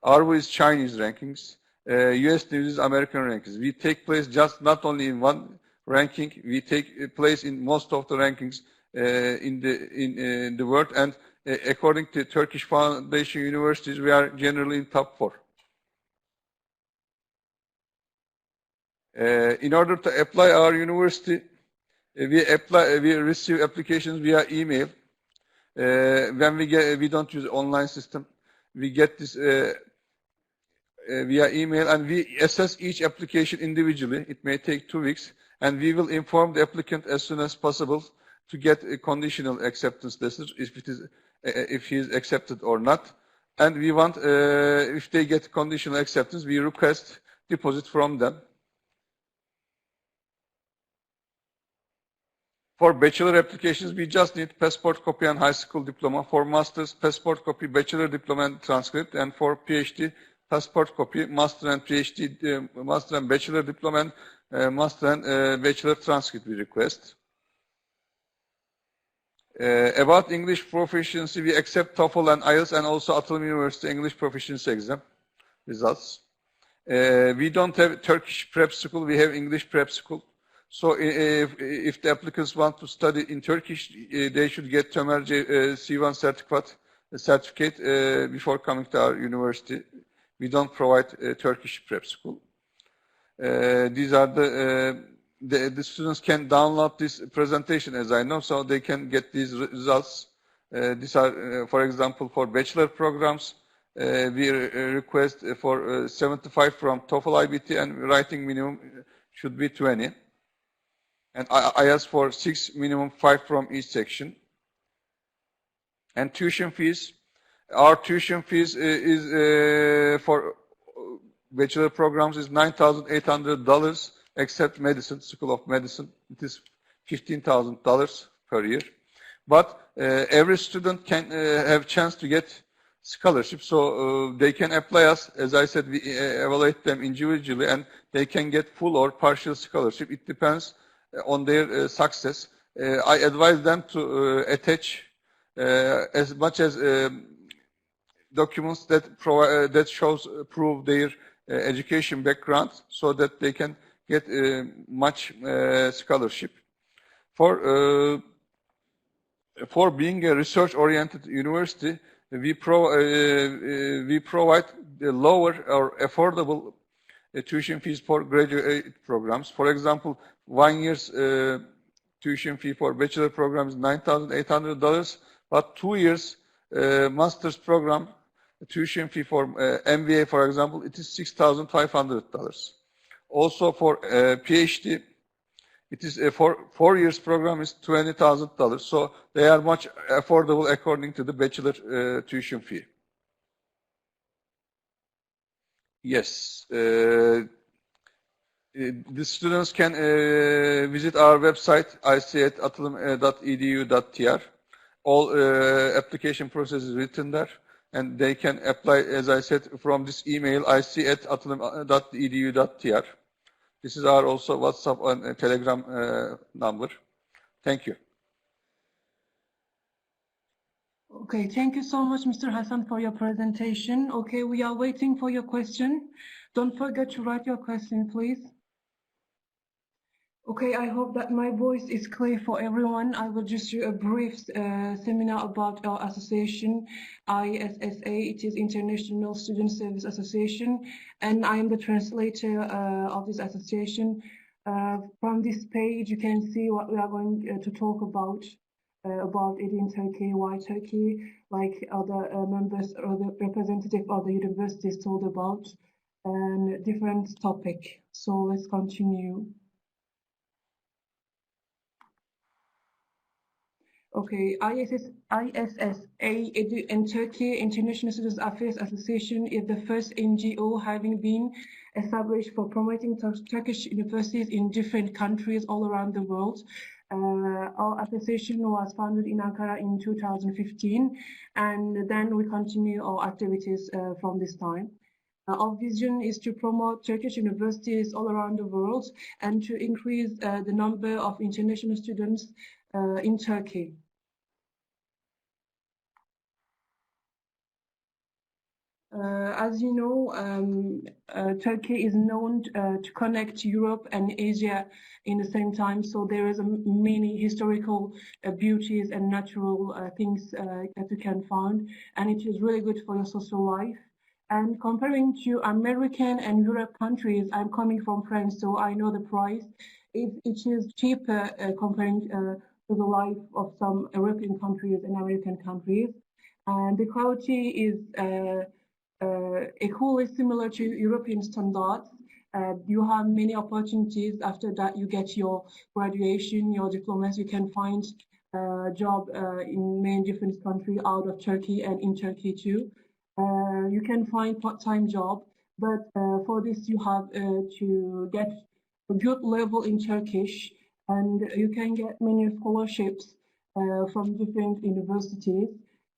ARVU is Chinese rankings, US News is American rankings. We take place just not only in one ranking, we take place in most of the rankings in the world, and according to Turkish Foundation universities, we are generally in top 4. In order to apply our university, we receive applications via email. When we don't use online system, we get this via email, and we assess each application individually. It may take 2 weeks, and we will inform the applicant as soon as possible to get a conditional acceptance letter if he is accepted or not. And we want, if they get conditional acceptance, we request deposit from them. For bachelor applications, we just need passport copy and high school diploma. For master's, passport copy, bachelor diploma and transcript. And for PhD, passport copy, master and PhD, master and bachelor diploma, and master and bachelor transcript we request. About English proficiency, we accept TOEFL and IELTS and also Atılım University English proficiency exam results. We don't have Turkish prep school, we have English prep school. So if the applicants want to study in Turkish, they should get Tömerci C1 certificate before coming to our university. We don't provide Turkish prep school. These are the students can download this presentation, as I know, so they can get these results. These are, for example, for bachelor programs, we request for 75 from TOEFL IBT, and writing minimum should be 20. And I ask for 6, minimum 5 from each section. And tuition fees. Our tuition fees is for bachelor programs is $9,800, except medicine, School of Medicine. It is $15,000 per year. But every student can have chance to get scholarship, so they can apply us. As I said, we evaluate them individually, and they can get full or partial scholarship. It depends on their success. I advise them to attach as much as documents that prove their education background, so that they can get much scholarship. For being a research-oriented university, we provide the lower or affordable tuition fees for graduate programs. For example, 1 year's tuition fee for bachelor program is $9,800, but 2 years master's program tuition fee for MBA, for example, it is $6,500. Also for PhD, it is for 4 years program is $20,000. So they are much affordable according to the bachelor tuition fee. Yes, the students can visit our website ic@atılım.edu.tr. All application process is written there, and they can apply, as I said, from this email ic@atılım.edu.tr. This is our also WhatsApp and Telegram number. Thank you. Okay, thank you so much, Mr. Hassan, for your presentation. Okay, we are waiting for your question. Don't forget to write your question, please. Okay, I hope that my voice is clear for everyone. I will just do a brief seminar about our association, ISSA. It is International Student Service Association, and I am the translator of this association. From this page, you can see what we are going to talk about it in Turkey, why Turkey, like other members or the representative of the universities told about, and different topic. So let's continue. Okay, ISSA in Turkey, International Students Affairs Association, is the first NGO having been established for promoting Turkish universities in different countries all around the world. Our association was founded in Ankara in 2015, and then we continue our activities from this time. Our vision is to promote Turkish universities all around the world and to increase the number of international students in Turkey. As you know, Turkey is known to connect Europe and Asia in the same time, so there is many historical beauties and natural things that you can find, and it is really good for your social life. And comparing to American and Europe countries, I'm coming from France, so I know the price. It is cheaper comparing to the life of some European countries and American countries. And the quality is equally similar to European standards. You have many opportunities. After that, you get your graduation, your diplomas. You can find a job in many different countries out of Turkey and in Turkey too. You can find part-time job, but for this you have to get a good level in Turkish, and you can get many scholarships from different universities.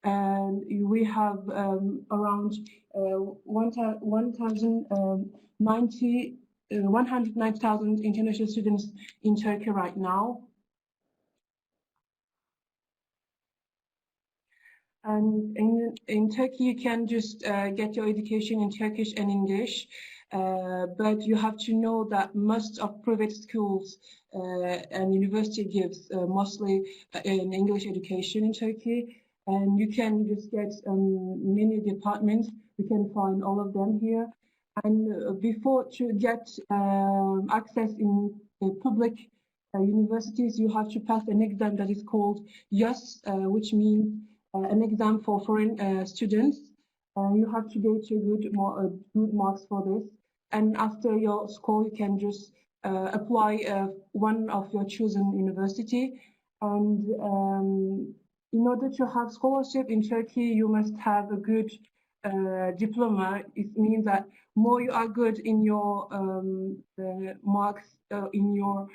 And we have around 190,000 international students in Turkey right now. And in Turkey, you can just get your education in Turkish and English, but you have to know that most of private schools and university gives mostly an English education in Turkey. And you can just get many departments. You can find all of them here. And before to get access in public universities, you have to pass an exam that is called YAS, which means an exam for foreign students. You have to get good marks for this. And after your score, you can just apply one of your chosen university. And in order to have scholarship in Turkey, you must have a good diploma. It means that more you are good in your marks in your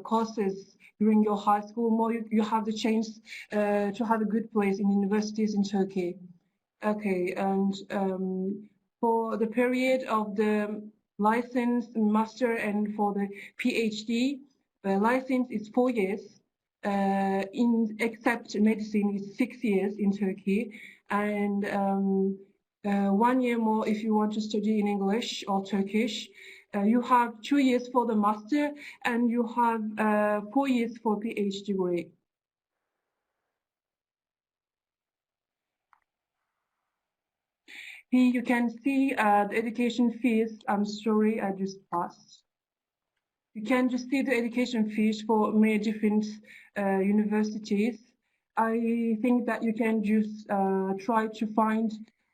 courses during your high school, more you have the chance to have a good place in universities in Turkey. Okay, and for the period of the license, master, and for the PhD, the license is 4 years. Except medicine is 6 years in Turkey, and 1 year more if you want to study in English or Turkish. You have 2 years for the master, and you have 4 years for PhD degree. Here you can see the education fees. I'm sorry, I just passed. You can just see the education fees for many different universities. I think that you can just try to find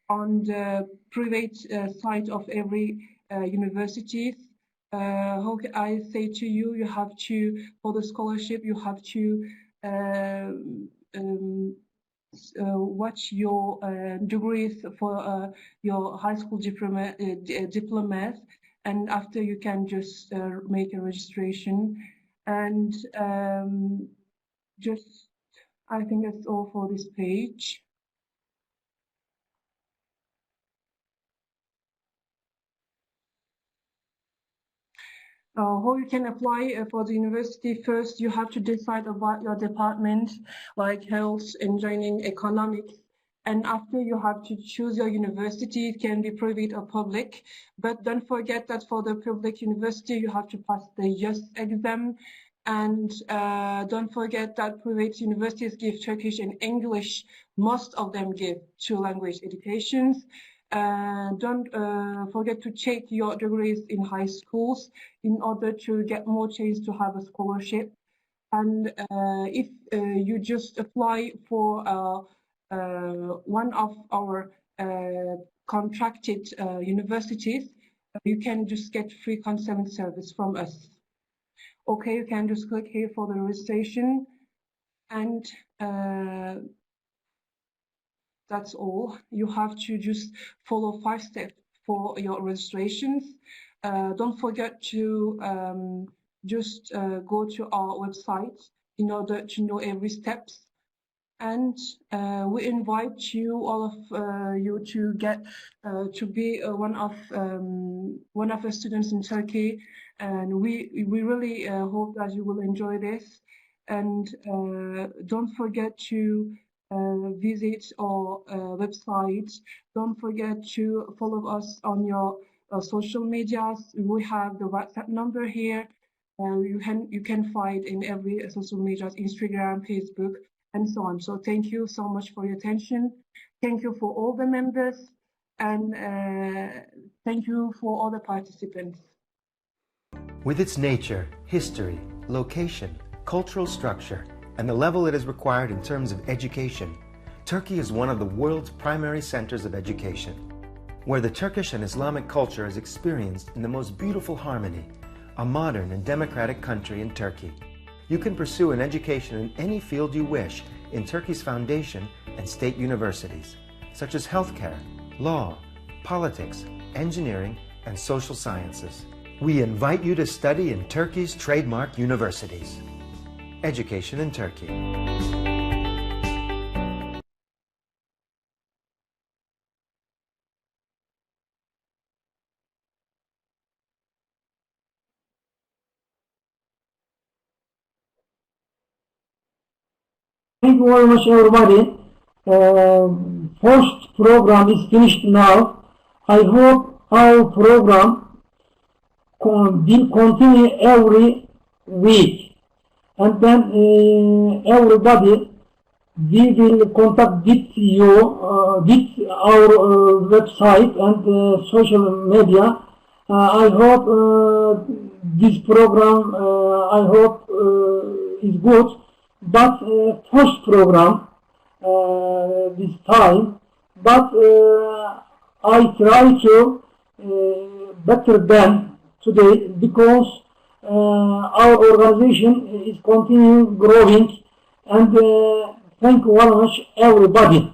on the private site of every universities. How can I say to you, you have to, for the scholarship, you have to watch your degrees for your high school diplomas, and after you can just make a registration. And just, I think that's all for this page. How you can apply for the university. First, you have to decide about your department, like health, engineering, economics. And after, you have to choose your university. It can be private or public. But don't forget that for the public university, you have to pass the YAS exam. And don't forget that private universities give Turkish and English. Most of them give 2 language educations. Don't forget to check your degrees in high schools in order to get more chance to have a scholarship. And if you just apply for one of our contracted universities, you can just get free counseling service from us. Okay, you can just click here for the registration, and that's all. You have to just follow 5 steps for your registrations. Don't forget to just go to our website in order to know every steps. And we invite you, all of you, to get to be one of the students in Turkey. And we really hope that you will enjoy this. And don't forget to visit our website. Don't forget to follow us on your social medias. We have the WhatsApp number here. You can find in every social media, Instagram, Facebook, and so on. So thank you so much for your attention. Thank you for all the members, and thank you for all the participants. With its nature, history, location, cultural structure, and the level it is required in terms of education, Turkey is one of the world's primary centers of education, where the Turkish and Islamic culture is experienced in the most beautiful harmony, a modern and democratic country in Turkey. You can pursue an education in any field you wish in Turkey's foundation and state universities, such as healthcare, law, politics, engineering, and social sciences. We invite you to study in Turkey's TRADEMARK universities. Education in Turkey. Thank you very much, everybody. First program is finished now. I hope our program will continue every week. And then everybody, we will contact with you, with our website and social media. I hope this program, I hope is good. But first program this time, but I try to better than today because our organization is continuing growing, and thank you very much everybody.